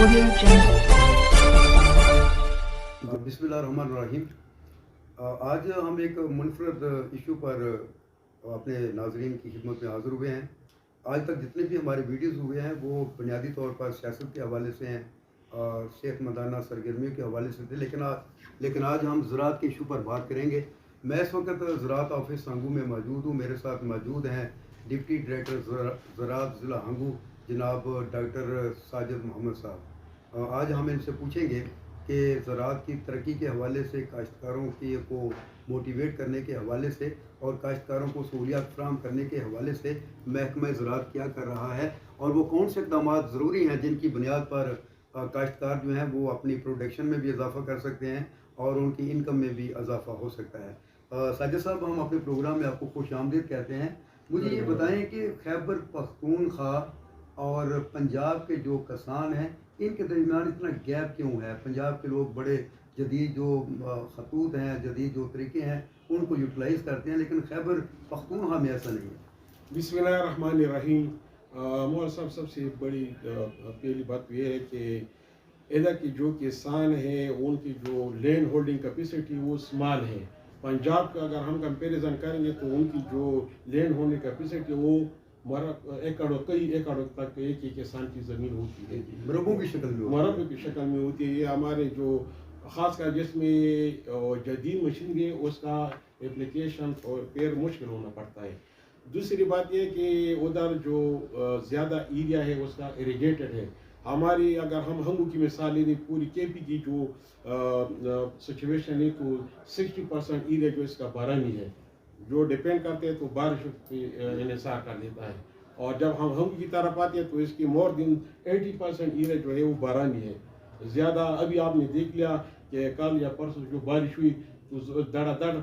बिस्मिल्लाहिर्रहमानिर्रहीम। आज हम एक मुनफरद इशू पर अपने नाजरीन की खिदमत में हाज़िर हुए हैं। आज तक जितने भी हमारे वीडियोज़ हुए हैं वो बुनियादी तौर पर सियासत के हवाले से हैं और सेहतमंदाना सरगर्मियों के हवाले से थे, लेकिन आज हम ज़राअत के इशू पर बात करेंगे। मैं इस वक्त ज़राअत ऑफिस हंगू में मौजूद हूँ। मेरे साथ मौजूद हैं डिप्टी डायरेक्टर ज़राअत ज़िला हंगू जनाब डॉक्टर साजिद मोहम्मद साहब। आज हम इनसे पूछेंगे कि ज़राअत की तरक्की के हवाले से, काश्तकारों की को मोटिवेट करने के हवाले से और काश्तकारों को सहूलियात फराहम करने के हवाले से महकमा ज़राअत क्या कर रहा है और वो कौन से इक़दाम ज़रूरी हैं जिनकी बुनियाद पर काश्तकार जो हैं वो अपनी प्रोडक्शन में भी इजाफ़ा कर सकते हैं और उनकी इनकम में भी इजाफ़ा हो सकता है। साजिद साहब, हम अपने प्रोग्राम में आपको खुश आमदीद कहते हैं। मुझे ये बताएं कि खैबर पख्तूनख्वा और पंजाब के जो किसान हैं इनके दरमियान इतना गैप क्यों है? पंजाब के लोग बड़े जदीद जो खतूत हैं, जदीद जो तरीके हैं उनको यूटिलाइज़ करते हैं, लेकिन खैबर पख्तूनख्वा में ऐसा नहीं है। बिस्मिल्लाहिर्रहमानिर्रहीम। मौलाना साहब, सबसे बड़ी पहली बात तो ये है कि इधर की जो किसान हैं उनकी जो लैंड होल्डिंग कैपेसिटी वो स्मॉल है। पंजाब का अगर हम कंपैरिजन करेंगे तो उनकी जो लैंड होल्डिंग कैपेसिटी वो एकड़ों कई एकड़ों तक एक ही किसान की ज़मीन होती है, मरबों की शक्ल में होती है। ये हमारे जो ख़ासकर जिसमें जदीद मशीनरी है उसका एप्लीकेशन और पेड़ मुश्किल होना पड़ता है। दूसरी बात यह कि उधर जो ज़्यादा एरिया है उसका इरीगेटेड है। हमारी अगर हम हंगू की मिसाल लें, पूरी केपी की जो सिचुएशन है तो 60% एरिया जो इसका बारानी है, जो डिपेंड करते हैं तो बारिश पे इन्हिसार कर देता है। और जब हम हंगू की तरफ आते हैं तो इसकी मोर देन 80% एरिया जो है वो बारानी है। ज़्यादा अभी आपने देख लिया कि कल या परसों जो बारिश हुई तो धड़ाधड़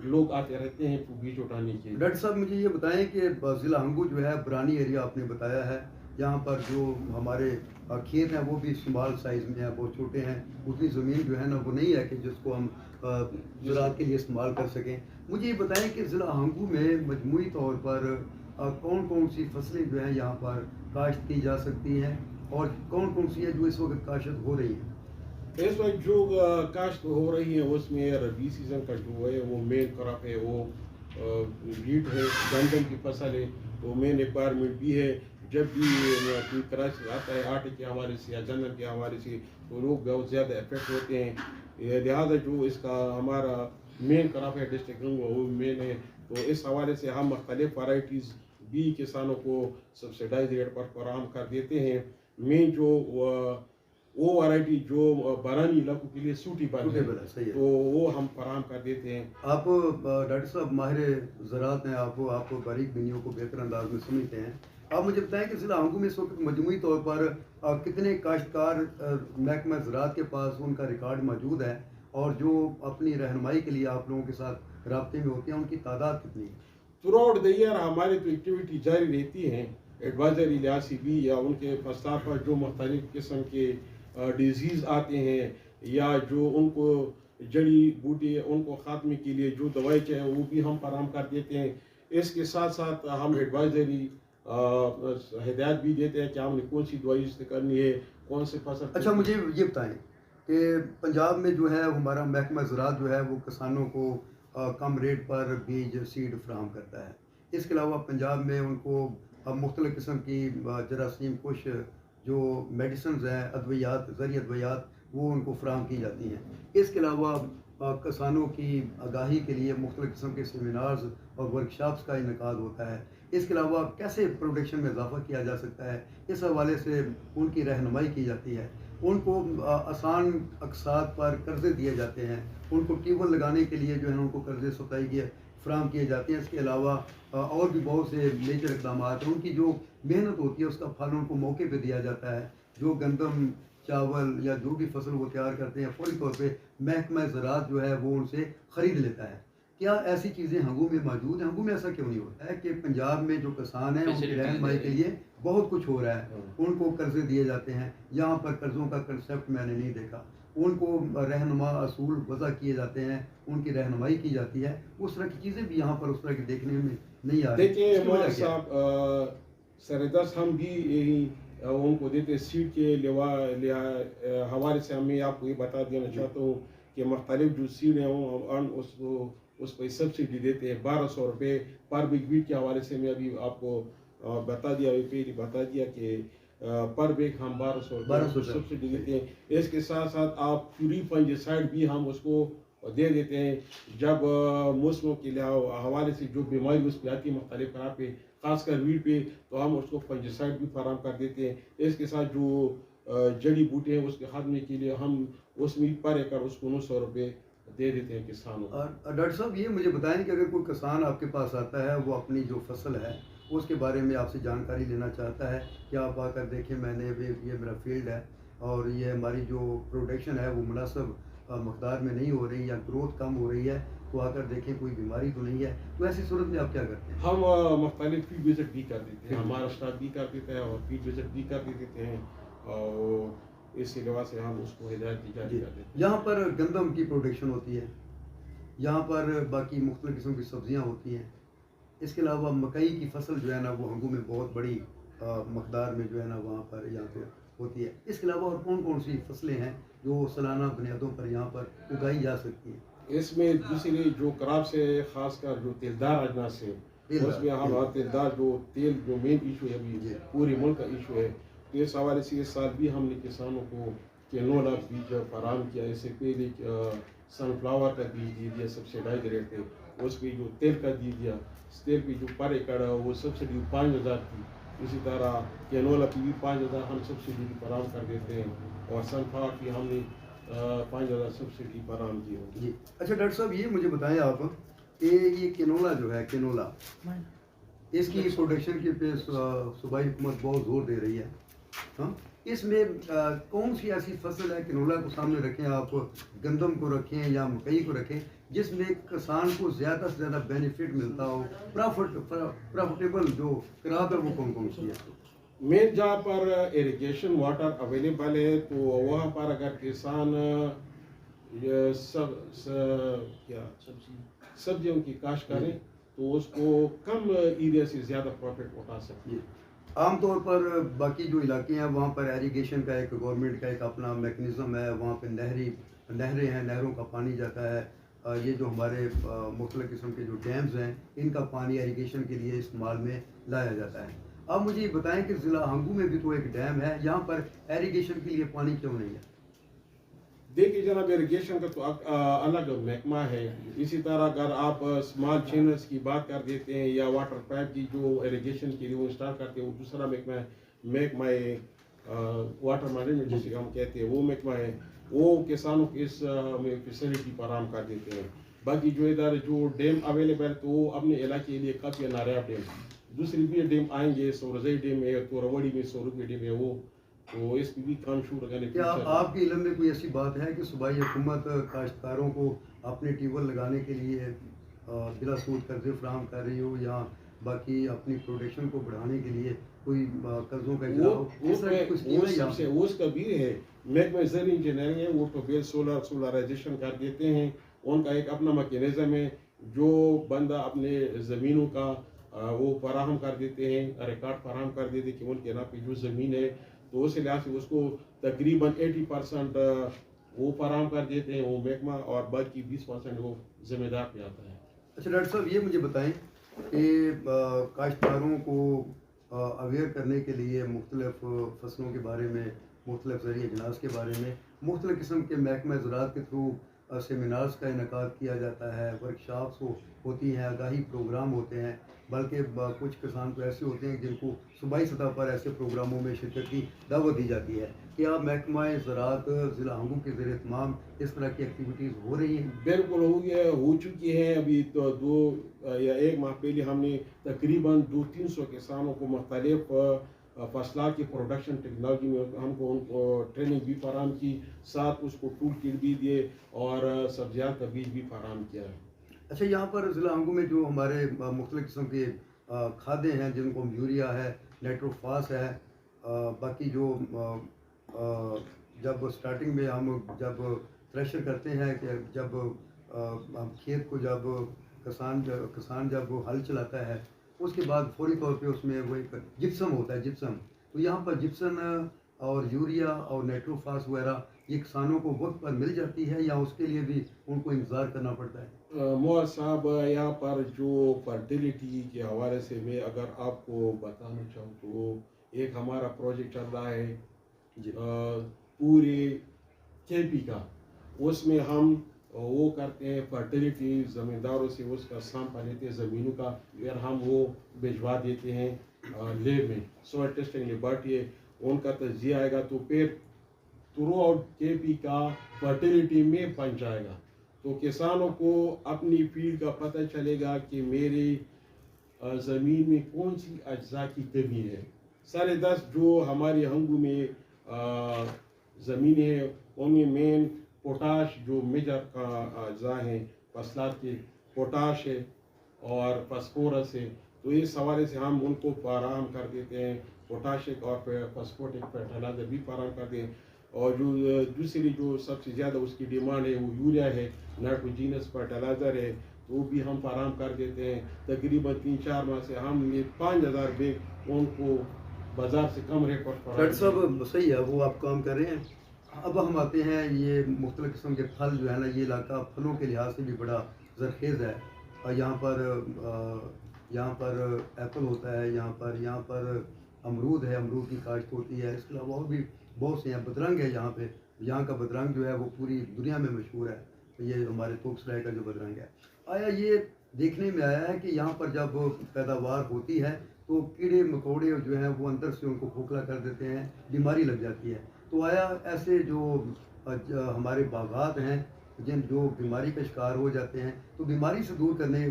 लोग आते रहते हैं तो बीज उठाने के। डॉक्टर साहब, मुझे ये बताएं कि ज़िला हंगू जो है बरानी एरिया आपने बताया है, जहाँ पर जो हमारे खेत हैं वो भी स्मॉल साइज़ में हैं, बहुत छोटे हैं। उतनी ज़मीन जो है ना वो नहीं है कि जिसको हम ज़राअत के लिए इस्तेमाल कर सकें। मुझे ये बताएं कि ज़िला हंगू में मजमूई तौर पर कौन कौन सी फसलें जो हैं यहाँ पर काश्त की जा सकती हैं और कौन कौन सी है जो इस वक्त काश्त हो रही है? इस वक्त जो काश्त हो रही है उसमें रबी सीज़न का जो है वो मेन क्रॉप है, वो वीट है, गंदम की फसल है, वो मेन रिक्वायरमेंट भी है। जब भी कोई क्राइसिस आता है आटे के हवाले से या गंदम के हवाले से तो लोग बहुत ज़्यादा इफेक्ट होते हैं। लिहाजा जो इसका हमारा मेन क्रॉप है डिस्ट्रिक्ट वो मेन है, तो इस हवाले से हम मुख्तलिफ वराइटीज़ भी किसानों को सब्सिडाइज रेट पर फराहम कर देते हैं। मेन जो वो वैरायटी जो बारानी इलाकों के लिए सूटेबल है तो वो हम फराहम कर देते हैं। आप डॉक्टर साहब माहिर ज़राअत हैं, आप बारीक बिनियों को बेहतर अंदाज में समझते हैं। आप मुझे बताएं कि ज़िला हंगू में इस वक्त मजमूई तौर पर कितने काश्तकार महकमा ज़राअत के पास उनका रिकॉर्ड मौजूद है और जो अपनी रहनुमाई के लिए आप लोगों के साथ राब्ते में होते हैं उनकी तादाद कितनी है? थ्रू आउट द ईयर हमारी तो एक्टिविटी जारी रहती है। एडवाइजरी लिहाज से भी या उनके प्रस्ताव पर जो मुख्तलिफ किस्म के डिजीज़ आते हैं या जो उनको जड़ी बूटी उनको ख़ात्मे के लिए जो दवाई चाहिए वो भी हम फराहम कर देते हैं। इसके साथ साथ हम एडवाइजरी हिदायत भी देते हैं कि हमने कौन सी दवाई करनी है, कौन से फसल। अच्छा, मुझे ये बताएं कि पंजाब में जो है हमारा महकमा ज़राअत जो है वो किसानों को कम रेट पर बीज सीड फराहम करता है। इसके अलावा पंजाब में उनको मुख्तलिफ़ किस्म की जरासीम कुश जो मेडिसिन हैं, अद्वियात, ज़री अद्वियात, वो उनको फराहम की जाती हैं। इसके अलावा किसानों की आगाही के लिए मुख्तलिफ़ किस्म के सेमिनार्स और वर्कशॉप्स का इनकाद होता है। इसके अलावा कैसे प्रोडक्शन में इजाफ़ा किया जा सकता है, इस हवाले से उनकी रहनुमाई की जाती है। उनको आसान अक़सात पर कर्ज़े दिए जाते हैं, उनको ट्यूबवेल लगाने के लिए जो है उनको कर्ज़े सताई के फराहम किए जाते हैं। इसके अलावा और भी बहुत से मेजर इक़दाम हैं। उनकी जो मेहनत होती है उसका फल उनको मौके पर दिया जाता है। जो गंदम, चावल या जो भी फसल वो तैयार करते हैं फौरी तौर पे महकमा ज़राअत जो है वो उनसे ख़रीद लेता है। क्या ऐसी चीज़ें हंगू में मौजूद हैं? हंगू में ऐसा क्यों नहीं होता है कि पंजाब में जो किसान हैं उनकी रहनुमाई के लिए बहुत कुछ हो रहा है, उनको कर्ज़े दिए जाते हैं। यहाँ पर कर्ज़ों का कंसेप्ट मैंने नहीं देखा। उनको रहनुमा असूल वज़ा किए जाते हैं, उनकी रहनुमाई की जाती है। उस तरह की चीज़ें भी यहाँ पर उस तरह की देखने में नहीं आ रही। देखिए मौलाना साहब, सरदस हम भी यही उनको देते हैं। सीड के हवाले से मैं आपको ये बता देना चाहता हूँ कि मुख्तलिफ जो सीड हैं उसको उस पर सब्सिडी देते हैं 1200 रुपये पर बिग वीट के हवाले से। मैं अभी आपको बता दिया, पहले बता दिया कि पर बेग हम 1200 रुपये सब्सिडी देते हैं। इसके साथ साथ आप प्यूरी फंजिसाइड भी हम उसको दे देते हैं जब मौसमों के हवाले से जो बीमारी उस पर आती है मुख्तलिफ तरह पे, खासकर वीट पे, तो हम उसको फंजिसाइड भी फराम कर देते हैं। इसके साथ जो जड़ी बूटे हैं उसके खात्मे के लिए हम उसमें पर एकड़ उसको 900 रुपये दे देते हैं किसानों को। और डॉक्टर साहब ये मुझे बताएं कि अगर कोई किसान आपके पास आता है, वो अपनी जो फसल है उसके बारे में आपसे जानकारी लेना चाहता है कि आप आकर देखें, ये मेरा फील्ड है और ये हमारी जो प्रोडक्शन है वो मुनासिब मकदार में नहीं हो रही या ग्रोथ कम हो रही है, तो आकर देखें कोई बीमारी तो नहीं है, तो ऐसी सूरत में आप क्या करते हैं? हम मुख्तलिफ फील्ड विजिट भी कर देते हैं, हमारा स्टाफ भी कर देता है और फील्ड विजिट भी कर देते हैं और इसके अलावा से हम उसको हिदायत दी जाती है। यहाँ पर गंदम की प्रोडक्शन होती है, यहाँ पर बाकी मुख्तलिफ किस्म की सब्जियाँ होती हैं, इसके अलावा मकई की फसल जो है ना वो हंगू में बहुत बड़ी मकदार में जो है ना वहाँ पर यहाँ पे होती है। इसके अलावा और कौन कौन सी फसलें हैं जो सालाना बुनियादों पर यहाँ पर उगाई जा सकती हैं? इसमें दूसरी जो क्रॉप्स है, खासकर जो तेलदार अजनास है, उसमें हम तेलदार जो तेल जो मेन इशू है अभी पूरे मुल्क का इशू है, तो इस हवाले से इस साल भी हमने किसानों को कैनोला बीज फराहम किया। इससे पहले सनफ्लावर का बीज दे दिया सब्सिडाइज रेट पे, उस पर जो तेल का दे दिया, तेल की जो पर एकड़ वो सब्सिडी 5000 थी, इसी तरह कैनोला की भी 5000 हम सब्सिडी फराहम कर देते हैं और सनफ्लावर की हमने 5000 सब्सिडी फराहम की होगी। जी अच्छा डॉक्टर साहब ये मुझे बताएं आप कि ये कैनोला जो है, कैनोला इसकी प्रोडक्शन के पे सूबाई हुकूमत बहुत जोर दे रही है, हाँ, इसमें कौन सी ऐसी फसल है, कैनोला को सामने रखें आप, गंदम को रखें या मकई को रखें, जिसमें किसान को ज़्यादा से ज़्यादा बेनिफिट मिलता हो, प्रॉफिटेबल जो क्रॉप है वो कौन कौन सी है? मेन जहाँ पर इरिगेशन वाटर अवेलेबल है तो वहाँ पर अगर किसान ये सब्जियों की काश्त करें तो उसको कम एरिया से ज़्यादा प्रॉफिट उठा सकते हैं। आमतौर पर बाकी जो इलाके हैं वहाँ पर इरिगेशन का एक गवर्नमेंट का एक अपना मैकेनिज़्म है, वहाँ पे नहरें हैं, नहरों का पानी जाता है, ये जो हमारे मुख्तलिफ किस्म के जो डैम्स हैं इनका पानी इरिगेशन के लिए इस्तेमाल में लाया जाता है। अब मुझे ये बताएं कि ज़िला हंगू में भी तो एक डैम है, यहाँ पर इरिगेशन के लिए पानी क्यों नहीं है? देखिए जनाब, इरिगेशन का तो अलग महकमा है। इसी तरह अगर आप स्मॉल चैनल्स की बात कर देते हैं या वाटर पाइप की जो इरिगेशन के लिए वो इंस्टॉल करते हैं, वो दूसरा महकमा है वाटर मैनेजमेंट जिसे हम कहते हैं, वो महकमा है, वो किसानों को इस में फैसिलिटी फराहम कर देते हैं। बाकी जो इधर जो डैम अवेलेबल तो वो अपने इलाके के लिए काफ़ी नारायब डैम, दूसरी भी डैम आएंगे, सोरजई डैम है, तोरवड़ी में सोरुपी डैम है, वो तो इस भी काम शुरू करने। क्या आपके इल्म में कोई ऐसी बात है कि सूबाई हुकूमत काश्तकारों को अपने ट्यूबवेल लगाने के लिए बिला सूद कर्जे फराहम कर रही हो या बाकी अपनी प्रोडक्शन को बढ़ाने के लिए कोई कर्जों का इजरा हो? वो उसका भी है, महकमा ज़राअत इंजीनियरिंग है, वो तो बेल सोलराइजेशन कर देते हैं। उनका एक अपना मैकेनिज़्म है, जो बंदा अपने ज़मीनों का वो फराहम कर देते हैं, रिकॉर्ड फराहम कर देते हैं कि उनके नाम पे जो ज़मीन है, तो उस लिहाज से उसको तकरीबन 80% वो फराहम कर देते हैं वो महकमा, और बाकी 20% वो जिम्मेदार पे आता है। अच्छा डॉक्टर साहब ये मुझे बताएं कि काश्तकारों को अवेयर करने के लिए मुख्तलिफ फसलों के बारे में, मुख्तलिफ ज़रिए अजनास के बारे में मुख्तलिफ किस्म के महकमा ज़राअत के थ्रू सेमिनार्स का इनकाद किया जाता है, वर्कशॉप्स होती हैं, आगाही प्रोग्राम होते हैं, बल्कि कुछ किसान तो ऐसे होते हैं जिनको सूबाई सतह पर ऐसे प्रोग्रामों में शिरकत की दावत दी जाती है। क्या महकमा ज़राअत ज़िला हंगू के ज़रिए तमाम इस तरह की एक्टिविटीज़ हो रही हैं? बिल्कुल हो चुकी है। अभी तो 2 या 1 माह पहले हमने तकरीबन 200-300 किसानों को मुख्तलिफ फसलात की प्रोडक्शन टेक्नोलॉजी में हमको उनको ट्रेनिंग भी फराहम की, साथ उसको टूल किट भी दिए और सब्जियात का बीज भी फराहम किया है। अच्छा यहाँ पर ज़िला हंगू में जो हमारे मुख्तलिफ किस्म के खादें हैं, जिनको यूरिया है, नाइट्रोफास है, बाकी जो जब स्टार्टिंग में हम जब थ्रेशर करते हैं कि जब हम खेत को जब किसान जब हल चलाता है, उसके बाद फौरी तौर पे उसमें वो एक जिप्सम होता है, जिप्सम تو یہاں پر جپسن اور یوریا اور نیٹروفاس وغیرہ یہ کسانوں کو وقت پر مل جاتی ہے یا اس کے لیے بھی ان کو انتظار کرنا پڑتا ہے؟ مور صاحب یہاں پر جو فرٹیلیٹی کے حوالے سے میں اگر آپ کو بتانا چاہوں تو ایک ہمارا پروجیکٹ چل رہا ہے جی پورے کے پی کا. اس میں ہم وہ کرتے ہیں فرٹیلیٹی زمینداروں سے اس کا سامپل لیتے ہیں زمینوں کا، پھر ہم وہ بھجوا دیتے ہیں لیب میں، سوائل ٹیسٹنگ لیبارٹری ہے، ان کا تجزیہ آئے گا تو پھر تھرو آؤٹ کے پی کا فرٹیلیٹی میں بن جائے گا. تو کسانوں کو اپنی فیلڈ کا پتہ چلے گا کہ میری زمین میں کون سی اجزاء کی کمی ہے. 10.5 جو ہماری ہنگو میں زمینیں ہیں ان میں مین پوٹاش جو میجر کا اجزاء ہیں فصلات کے، پوٹاش ہے اور فاسفورس ہے. تو اس حوالے سے ہم ان کو فراہم کر دیتے ہیں، پوٹاشک اور فاسفورٹک فرٹیلائزر بھی فراہم کرتے ہیں. اور جو دوسری جو سب سے زیادہ اس کی ڈیمانڈ ہے وہ یوریا ہے، نائٹروجینس فرٹیلائزر ہے، تو وہ بھی ہم فراہم کر دیتے ہیں. تقریباً 3-4 ماہ سے ہم یہ 5,000 بیگ ان کو بازار سے کم ریٹ پر ڈاکٹر صاحب صحیح ہے، وہ آپ کام کر رہے ہیں. اب ہم آتے ہیں یہ مختلف قسم کے پھل جو ہے نا، یہ علاقہ پھلوں کے لحاظ سے بھی بڑا زرخیز ہے. اور یہاں پر ایپل ہوتا ہے، یہاں پر امرود ہے، امرود کی کاشت ہوتی ہے. اس کے علاوہ اور بھی بہت سے ہیں. بدرنگ ہے یہاں کا بدرنگ جو ہے وہ پوری دنیا میں مشہور ہے. یہ ہمارے توکسرائے کا جو بدرنگ ہے. آیا یہ دیکھنے میں آیا ہے کہ یہاں پر جب پیداوار ہوتی ہے تو کیڑے مکوڑے جو ہیں وہ اندر سے ان کو کھوکھلا کر دیتے ہیں، بیماری لگ جاتی ہے. تو آیا ایسے جو ہمارے باغات ہیں جو بیماری کا شکار ہو جاتے ہیں، تو بیماری سے دور کرنے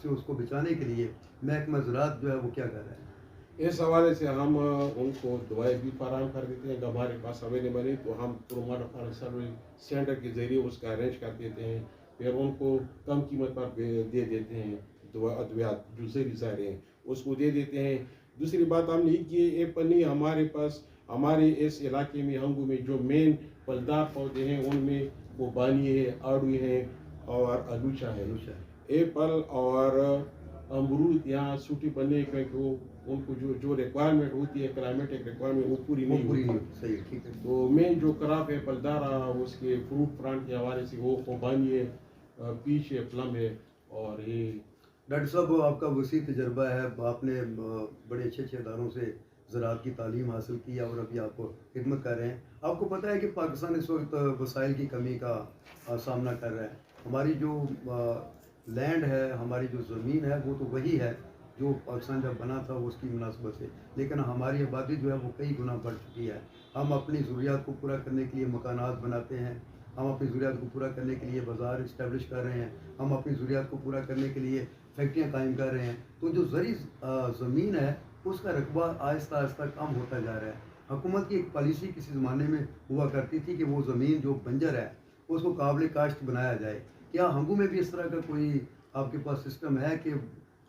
سے اس کو بچانے کے لیے محکمہ زراعت جو ہے وہ کیا کر رہا ہے؟ اس حوالے سے ہم ان کو دوائیں بھی فراہم کر دیتے ہیں. جب ہمارے پاس اویلیبل ہے تو ہم پروموٹر فارم سروس سینٹر کے ذریعے اس کا ارینج کر دیتے ہیں، پھر ان کو کم قیمت پر دے دیتے ہیں. ادویات جو زہری ظاہر ہیں اس کو دے دیتے ہیں. دوسری بات ہم نے کی ایپل نہیں، ہمارے پاس ہمارے اس علاقے میں ہنگو میں جو مین پھلدار پودے ہیں ان میں وہ بانی ہے، آڑو ہے اور الوچا ہے. ایپل اور امرود یہاں سوٹی بننے کیونکہ ان کو جو ریکوائرمنٹ ہوتی ہے کلائمیٹک ریکوائرمنٹ وہ پوری نہیں ہوتی. صحیح، ٹھیک ہے. تو مین جو کراپ ہے پھلدار اس کے فروٹ پلانٹ کے حوالے سے وہ خوبانی ہے، پیچ ہے، پلم ہے. اور یہ ڈاکٹر صاحب آپ کا وسیع تجربہ ہے، آپ نے بڑے اچھے اداروں سے زراعت کی تعلیم حاصل کی اور ابھی آپ خدمت کر رہے ہیں. آپ کو پتہ ہے کہ پاکستان اس وقت وسائل کی کمی کا سامنا کر رہا ہے. ہماری جو لینڈ ہے، ہماری جو زمین ہے وہ تو وہی ہے جو پاکستان جب بنا تھا وہ اس کی مناسبت سے، لیکن ہماری آبادی جو ہے وہ کئی گنا بڑھ چکی ہے. ہم اپنی ضروریات کو پورا کرنے کے لیے مکانات بناتے ہیں، ہم اپنی ضروریات کو پورا کرنے کے لیے بازار اسٹیبلش کر رہے ہیں، ہم اپنی ضروریات کو پورا کرنے کے لیے فیکٹریاں قائم کر رہے ہیں. تو جو زرعی زمین ہے اس کا رقبہ آہستہ آہستہ کم ہوتا جا رہا ہے. حکومت کی ایک پالیسی کسی زمانے میں ہوا کرتی تھی کہ وہ زمین جو بنجر ہے اس کو قابل کاشت بنایا جائے. کیا ہنگو میں بھی اس طرح کا کوئی آپ کے پاس سسٹم ہے کہ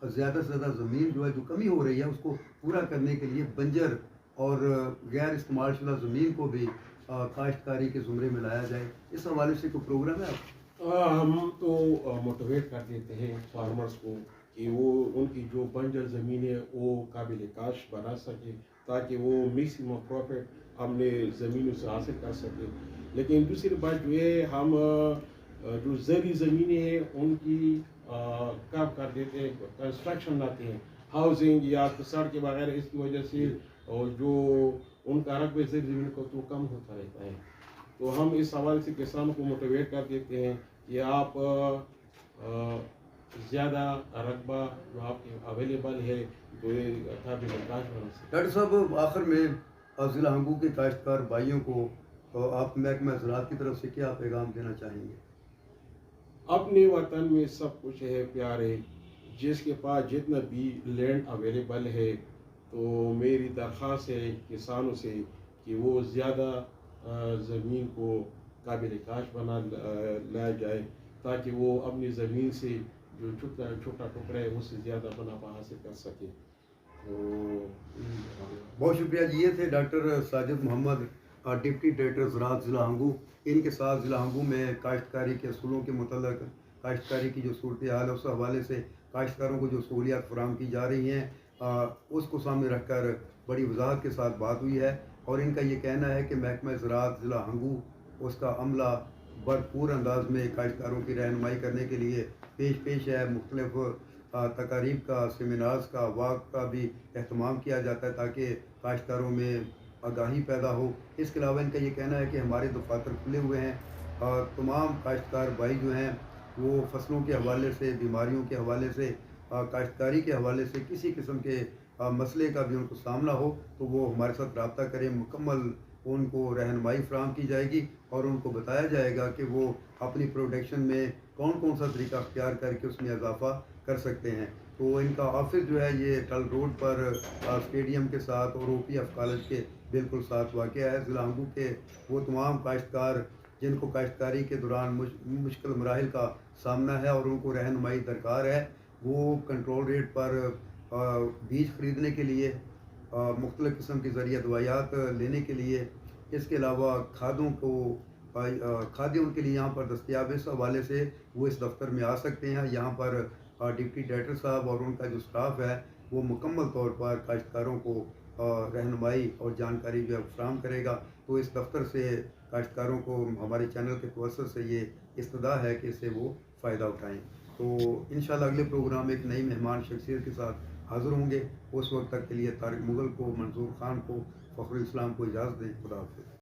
زیادہ سے زیادہ زمین جو ہے جو کمی ہو رہی ہے اس کو پورا کرنے کے لیے بنجر اور غیر استعمال شدہ زمین کو بھی کاشتکاری کے زمرے میں لایا جائے؟ اس حوالے سے کوئی پروگرام ہے آپ؟ ہم تو موٹیویٹ کر دیتے ہیں فارمرز کو کہ وہ ان کی جو بنجر زمین ہے وہ قابل کاشت بنا سکے تاکہ وہ میکسیمم پروفٹ اپنے زمینوں سے حاصل کر سکے. لیکن دوسری بات جو ہے ہم جو زرعی زمینیں ہیں ان کی کب کر دیتے ہیں کنسٹرکشن لاتے ہیں، ہاؤسنگ یا سڑک وغیرہ، اس کی وجہ سے اور جو ان کا رقبہ زرعی زمین کو تو کم ہوتا رہتا ہے. تو ہم اس حوالے سے کسانوں کو موٹیویٹ کر دیتے ہیں کہ آپ زیادہ رقبہ جو آپ کے اویلیبل ہے تو یہ قابل کاشت بنا سکتے. ڈاکٹر صاحب آخر میں ضلع ہنگو کے کاشتکار بھائیوں کو آپ محکمہ زراعت کی طرف سے کیا پیغام دینا چاہیں گے؟ اپنے وطن میں سب کچھ ہے پیارے، جس کے پاس جتنا بھی لینڈ اویلیبل ہے تو میری درخواست ہے کسانوں سے کہ وہ زیادہ زمین کو قابل کاشت بنا لایا جائے تاکہ وہ اپنی زمین سے جو چھوٹا ٹکڑا ہے اس سے زیادہ منافع حاصل کر سکے. بہت شکریہ جی. یہ تھے ڈاکٹر ساجد محمد، ڈپٹی ڈائریکٹر زراعت ضلع ہنگو. ان کے ساتھ ضلع ہنگو میں کاشتکاری کے اصولوں کے متعلق، کاشتکاری کی جو صورتحال ہے اس حوالے سے کاشتکاروں کو جو سہولیات فراہم کی جا رہی ہیں اس کو سامنے رکھ کر بڑی وضاحت کے ساتھ بات ہوئی ہے، اور ان کا یہ کہنا ہے کہ محکمہ زراعت ضلع ہنگو اس کا عملہ بھرپور انداز میں کاشتکاروں کی رہنمائی کرنے کے لیے پیش ہے۔ مختلف تقاریب کا، سیمینارز کا، واک کا بھی اہتمام کیا جاتا ہے تاکہ کاشتکاروں میں آگاہی پیدا ہو۔ اس کے علاوہ ان کا یہ کہنا ہے کہ ہمارے دفاتر کھلے ہوئے ہیں، اور تمام کاشتکار بھائی جو ہیں وہ فصلوں کے حوالے سے، بیماریوں کے حوالے سے، کاشتکاری کے حوالے سے کسی قسم کے مسئلے کا بھی ان کو سامنا ہو تو وہ ہمارے ساتھ رابطہ کریں۔ مکمل ان کو رہنمائی فراہم کی جائے گی اور ان کو بتایا جائے گا کہ وہ اپنی پروڈکشن میں کون سا طریقہ اختیار کر کے اس میں اضافہ کر سکتے ہیں۔ تو ان کا آفس جو ہے یہ ٹل روڈ پر اسٹیڈیم کے ساتھ اور او پی ایف کالج کے بالکل ساتھ واقع ہے۔ ضلع ہنگو کے وہ تمام کاشتکار جن کو کاشتکاری کے دوران مشکل مراحل کا سامنا ہے اور ان کو رہنمائی درکار ہے، وہ کنٹرول ریٹ پر بیج خریدنے کے لیے، مختلف قسم کی ذریعہ دوائیات لینے کے لیے، اس کے علاوہ کھادیں ان کے لیے یہاں پر دستیاب ہے۔ اس حوالے سے وہ اس دفتر میں آ سکتے ہیں۔ یہاں پر ڈپٹی ڈائریکٹر صاحب اور ان کا جو سٹاف ہے وہ مکمل طور پر کاشتکاروں کو رہنمائی اور جانکاری جو ہے فراہم کرے گا۔ تو اس دفتر سے کاشتکاروں کو ہمارے چینل کے توسط سے یہ استدعا ہے کہ اس سے وہ فائدہ اٹھائیں۔ تو انشاءاللہ اگلے پروگرام ایک نئی مہمان شخصیت کے ساتھ حاضر ہوں گے۔ اس وقت تک کے لیے طارق مغل کو، منظور خان کو، فخر الاسلام کو اجازت دیں۔ خدا حافظ۔